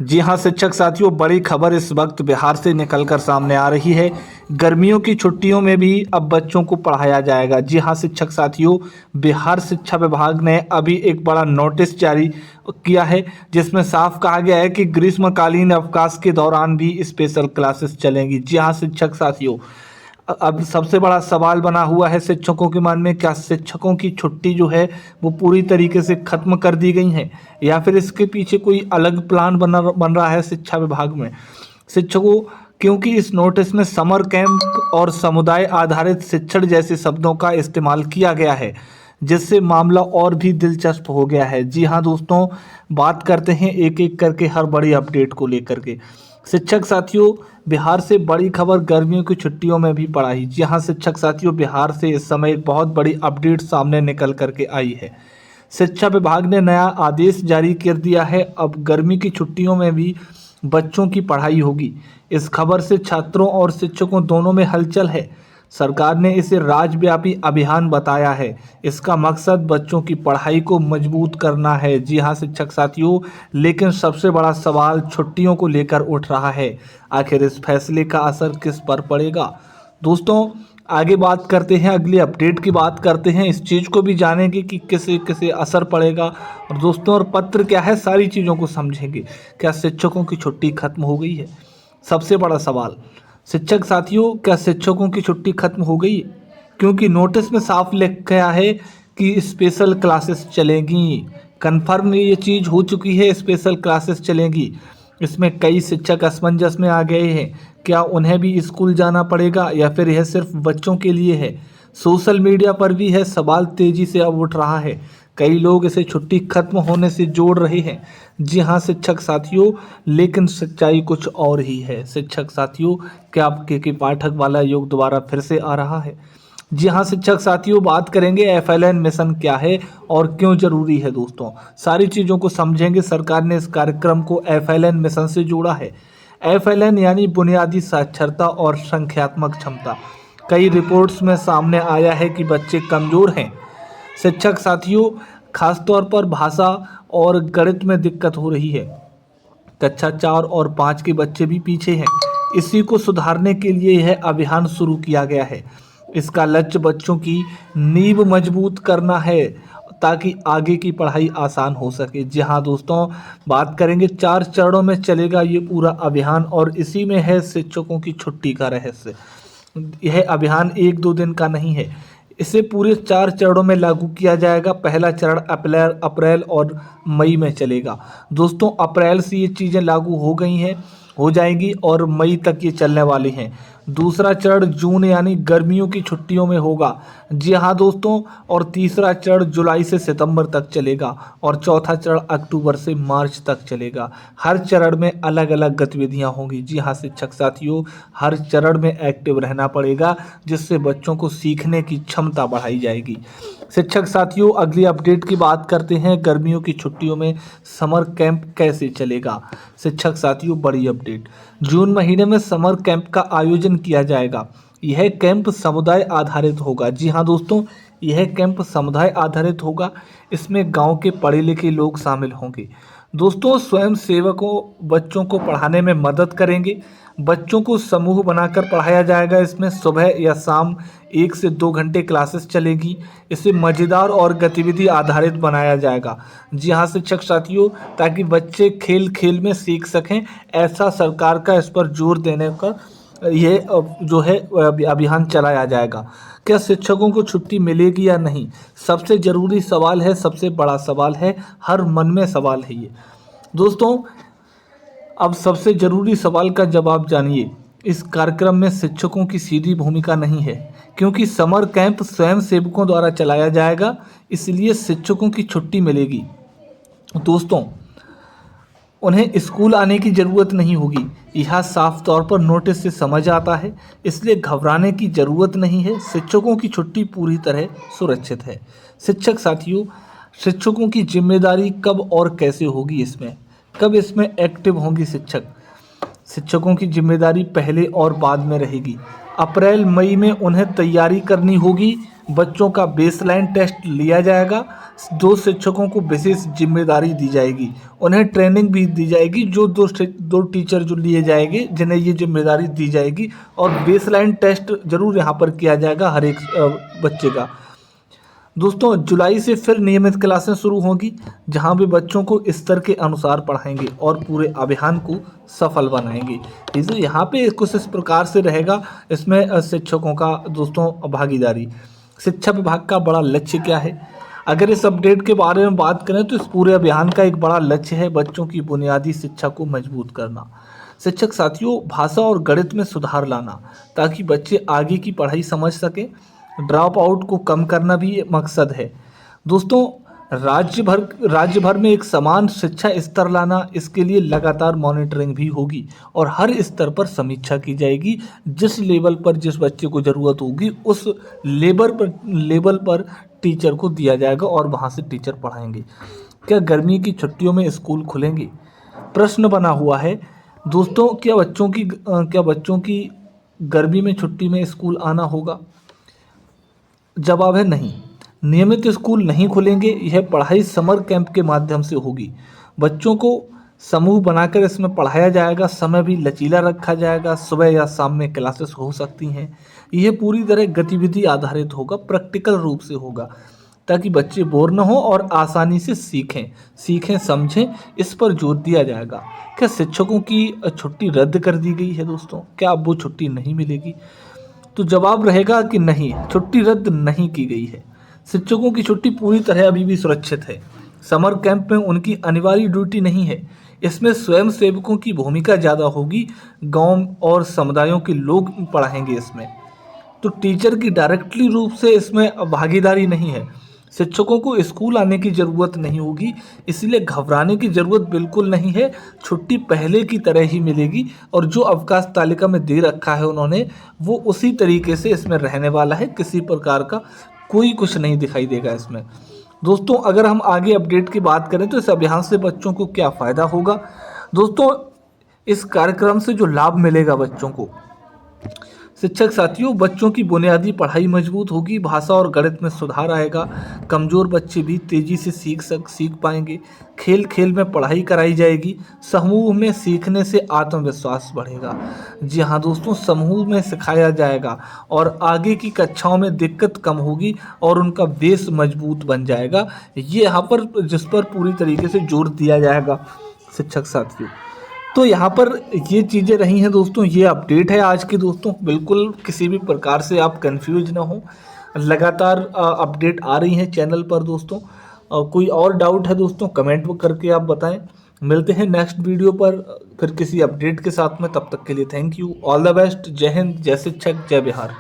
जी हाँ शिक्षक साथियों, बड़ी खबर इस वक्त बिहार से निकलकर सामने आ रही है। गर्मियों की छुट्टियों में भी अब बच्चों को पढ़ाया जाएगा। जी हाँ शिक्षक साथियों, बिहार शिक्षा विभाग ने अभी एक बड़ा नोटिस जारी किया है, जिसमें साफ कहा गया है कि ग्रीष्मकालीन अवकाश के दौरान भी स्पेशल क्लासेस चलेंगी। जी हाँ शिक्षक साथियों, अब सबसे बड़ा सवाल बना हुआ है शिक्षकों के मन में, क्या शिक्षकों की छुट्टी जो है वो पूरी तरीके से खत्म कर दी गई है या फिर इसके पीछे कोई अलग प्लान बन रहा है शिक्षा विभाग में। शिक्षकों, क्योंकि इस नोटिस में समर कैंप और समुदाय आधारित शिक्षण जैसे शब्दों का इस्तेमाल किया गया है, जिससे मामला और भी दिलचस्प हो गया है। जी हाँ दोस्तों, बात करते हैं एक एक करके हर बड़ी अपडेट को लेकर के। शिक्षक साथियों, बिहार से बड़ी खबर गर्मियों की छुट्टियों में भी पढ़ाई। जी हाँ शिक्षक साथियों, बिहार से इस समय एक बहुत बड़ी अपडेट सामने निकल करके आई है। शिक्षा विभाग ने नया आदेश जारी कर दिया है। अब गर्मी की छुट्टियों में भी बच्चों की पढ़ाई होगी। इस खबर से छात्रों और शिक्षकों दोनों में हलचल है। सरकार ने इसे राज्यव्यापी अभियान बताया है। इसका मकसद बच्चों की पढ़ाई को मजबूत करना है। जी हाँ शिक्षक साथियों, लेकिन सबसे बड़ा सवाल छुट्टियों को लेकर उठ रहा है। आखिर इस फैसले का असर किस पर पड़ेगा? दोस्तों, आगे बात करते हैं, अगली अपडेट की बात करते हैं, इस चीज़ को भी जानेंगे कि किसे किसे असर पड़ेगा। और दोस्तों, और पत्र क्या है, सारी चीज़ों को समझेंगे। क्या शिक्षकों की छुट्टी खत्म हो गई है? सबसे बड़ा सवाल। शिक्षक साथियों, क्या शिक्षकों की छुट्टी खत्म हो गई है? क्योंकि नोटिस में साफ लिखा गया है कि स्पेशल क्लासेस चलेंगी। कन्फर्म ये चीज़ हो चुकी है, स्पेशल क्लासेस चलेंगी। इसमें कई शिक्षक असमंजस में आ गए हैं। क्या उन्हें भी स्कूल जाना पड़ेगा या फिर यह सिर्फ बच्चों के लिए है? सोशल मीडिया पर भी यह सवाल तेजी से अब उठ रहा है। कई लोग इसे छुट्टी खत्म होने से जोड़ रहे हैं। जी हाँ शिक्षक साथियों, लेकिन सच्चाई कुछ और ही है। शिक्षक साथियों, क्या आपके के पाठक वाला योग दोबारा फिर से आ रहा है? जी हाँ शिक्षक साथियों, बात करेंगे एफएलएन मिशन क्या है और क्यों जरूरी है। दोस्तों, सारी चीज़ों को समझेंगे। सरकार ने इस कार्यक्रम को एफएलएन मिशन से जोड़ा है। एफएलएन यानी बुनियादी साक्षरता और संख्यात्मक क्षमता। कई रिपोर्ट्स में सामने आया है कि बच्चे कमज़ोर हैं। शिक्षक साथियों, खासतौर पर भाषा और गणित में दिक्कत हो रही है। कक्षा 4 और 5 के बच्चे भी पीछे हैं। इसी को सुधारने के लिए यह अभियान शुरू किया गया है। इसका लक्ष्य बच्चों की नींव मजबूत करना है ताकि आगे की पढ़ाई आसान हो सके। जी हाँ दोस्तों, बात करेंगे 4 चरणों में चलेगा ये पूरा अभियान और इसी में है शिक्षकों की छुट्टी का रहस्य। यह अभियान 1-2 दिन का नहीं है। इसे पूरे 4 चरणों में लागू किया जाएगा। पहला चरण अप्रैल और मई में चलेगा। दोस्तों, अप्रैल से ये चीज़ें लागू हो जाएंगी और मई तक ये चलने वाली हैं। दूसरा चरण जून यानी गर्मियों की छुट्टियों में होगा। जी हाँ दोस्तों, और तीसरा चरण जुलाई से सितंबर तक चलेगा और चौथा चरण अक्टूबर से मार्च तक चलेगा। हर चरण में अलग अलग गतिविधियां होंगी। जी हाँ शिक्षक साथियों, हर चरण में एक्टिव रहना पड़ेगा, जिससे बच्चों को सीखने की क्षमता बढ़ाई जाएगी। शिक्षक साथियों, अगली अपडेट की बात करते हैं, गर्मियों की छुट्टियों में समर कैंप कैसे चलेगा। शिक्षक साथियों, बड़ी अपडेट, जून महीने में समर कैंप का आयोजन किया जाएगा। यह कैंप समुदाय आधारित होगा। जी हाँ दोस्तों, यह कैंप समुदाय आधारित होगा। इसमें गांव के पढ़े लिखे लोग शामिल होंगे। दोस्तों, स्वयं सेवकों बच्चों को पढ़ाने में मदद करेंगे। बच्चों को समूह बनाकर पढ़ाया जाएगा। इसमें सुबह या शाम 1 से 2 घंटे क्लासेस चलेगी। इसे मज़ेदार और गतिविधि आधारित बनाया जाएगा। जी हाँ शिक्षक साथियों, ताकि बच्चे खेल खेल में सीख सकें। ऐसा सरकार का इस पर जोर देने का ये जो है अभियान चलाया जाएगा। क्या शिक्षकों को छुट्टी मिलेगी या नहीं? सबसे ज़रूरी सवाल है, सबसे बड़ा सवाल है, हर मन में सवाल है ये। दोस्तों, अब सबसे ज़रूरी सवाल का जवाब जानिए। इस कार्यक्रम में शिक्षकों की सीधी भूमिका नहीं है, क्योंकि समर कैंप स्वयं सेवकों द्वारा चलाया जाएगा, इसलिए शिक्षकों की छुट्टी मिलेगी। दोस्तों, उन्हें स्कूल आने की ज़रूरत नहीं होगी। यह साफ तौर पर नोटिस से समझ आता है, इसलिए घबराने की ज़रूरत नहीं है। शिक्षकों की छुट्टी पूरी तरह सुरक्षित है। शिक्षक साथियों, शिक्षकों की जिम्मेदारी कब और कैसे होगी, कब इसमें एक्टिव होंगी शिक्षकों की जिम्मेदारी पहले और बाद में रहेगी। अप्रैल मई में उन्हें तैयारी करनी होगी। बच्चों का बेसलाइन टेस्ट लिया जाएगा। 2 शिक्षकों को विशेष जिम्मेदारी दी जाएगी। उन्हें ट्रेनिंग भी दी जाएगी, जो दो टीचर जो लिए जाएंगे जिन्हें ये जिम्मेदारी दी जाएगी। और बेसलाइन टेस्ट जरूर यहाँ पर किया जाएगा हर एक बच्चे का। दोस्तों जुलाई से फिर नियमित क्लासें शुरू होंगी, जहां भी बच्चों को स्तर के अनुसार पढ़ाएंगे और पूरे अभियान को सफल बनाएंगे। इसलिए यहाँ पे कुछ इस प्रकार से रहेगा इसमें शिक्षकों का दोस्तों भागीदारी। शिक्षा विभाग का बड़ा लक्ष्य क्या है? अगर इस अपडेट के बारे में बात करें तो इस पूरे अभियान का एक बड़ा लक्ष्य है बच्चों की बुनियादी शिक्षा को मजबूत करना। शिक्षक साथियों, भाषा और गणित में सुधार लाना ताकि बच्चे आगे की पढ़ाई समझ सकें। ड्रॉप आउट को कम करना भी ये मकसद है। दोस्तों राज्य भर में एक समान शिक्षा स्तर लाना, इसके लिए लगातार मॉनिटरिंग भी होगी और हर स्तर पर समीक्षा की जाएगी। जिस लेवल पर जिस बच्चे को ज़रूरत होगी उस लेवल पर टीचर को दिया जाएगा और वहाँ से टीचर पढ़ाएंगे। क्या गर्मी की छुट्टियों में स्कूल खुलेंगे? प्रश्न बना हुआ है दोस्तों। क्या बच्चों की गर्मी में छुट्टी में स्कूल आना होगा? जवाब है नहीं। नियमित स्कूल नहीं खुलेंगे। यह पढ़ाई समर कैंप के माध्यम से होगी। बच्चों को समूह बनाकर इसमें पढ़ाया जाएगा। समय भी लचीला रखा जाएगा। सुबह या शाम में क्लासेस हो सकती हैं। यह पूरी तरह गतिविधि आधारित होगा, प्रैक्टिकल रूप से होगा, ताकि बच्चे बोर न हो और आसानी से सीखें समझें। इस पर जोर दिया जाएगा। क्या शिक्षकों की छुट्टी रद्द कर दी गई है दोस्तों? क्या अब वो छुट्टी नहीं मिलेगी? तो जवाब रहेगा कि नहीं, छुट्टी रद्द नहीं की गई है। शिक्षकों की छुट्टी पूरी तरह अभी भी सुरक्षित है। समर कैंप में उनकी अनिवार्य ड्यूटी नहीं है। इसमें स्वयं सेवकों की भूमिका ज़्यादा होगी। गांव और समुदायों के लोग पढ़ाएंगे इसमें। तो टीचर की डायरेक्टली रूप से इसमें भागीदारी नहीं है। शिक्षकों को स्कूल आने की ज़रूरत नहीं होगी, इसलिए घबराने की ज़रूरत बिल्कुल नहीं है। छुट्टी पहले की तरह ही मिलेगी और जो अवकाश तालिका में दे रखा है उन्होंने, वो उसी तरीके से इसमें रहने वाला है। किसी प्रकार का कोई कुछ नहीं दिखाई देगा इसमें। दोस्तों अगर हम आगे अपडेट की बात करें तो इस अभियान से बच्चों को क्या फ़ायदा होगा? दोस्तों इस कार्यक्रम से जो लाभ मिलेगा बच्चों को, शिक्षक साथियों, बच्चों की बुनियादी पढ़ाई मजबूत होगी। भाषा और गणित में सुधार आएगा। कमज़ोर बच्चे भी तेज़ी से सीख पाएंगे। खेल खेल में पढ़ाई कराई जाएगी। समूह में सीखने से आत्मविश्वास बढ़ेगा। जी हाँ दोस्तों, समूह में सिखाया जाएगा और आगे की कक्षाओं में दिक्कत कम होगी और उनका बेस मजबूत बन जाएगा। ये यहाँ पर जिस पर पूरी तरीके से जोर दिया जाएगा शिक्षक साथियों। तो यहाँ पर ये चीज़ें रही हैं दोस्तों। ये अपडेट है आज की दोस्तों। बिल्कुल किसी भी प्रकार से आप कंफ्यूज ना हो। लगातार अपडेट आ रही हैं चैनल पर दोस्तों। कोई और डाउट है दोस्तों कमेंट करके आप बताएं। मिलते हैं नेक्स्ट वीडियो पर फिर किसी अपडेट के साथ में। तब तक के लिए thank you, all the best. जय हिंद, जय शिक्षक, जय बिहार।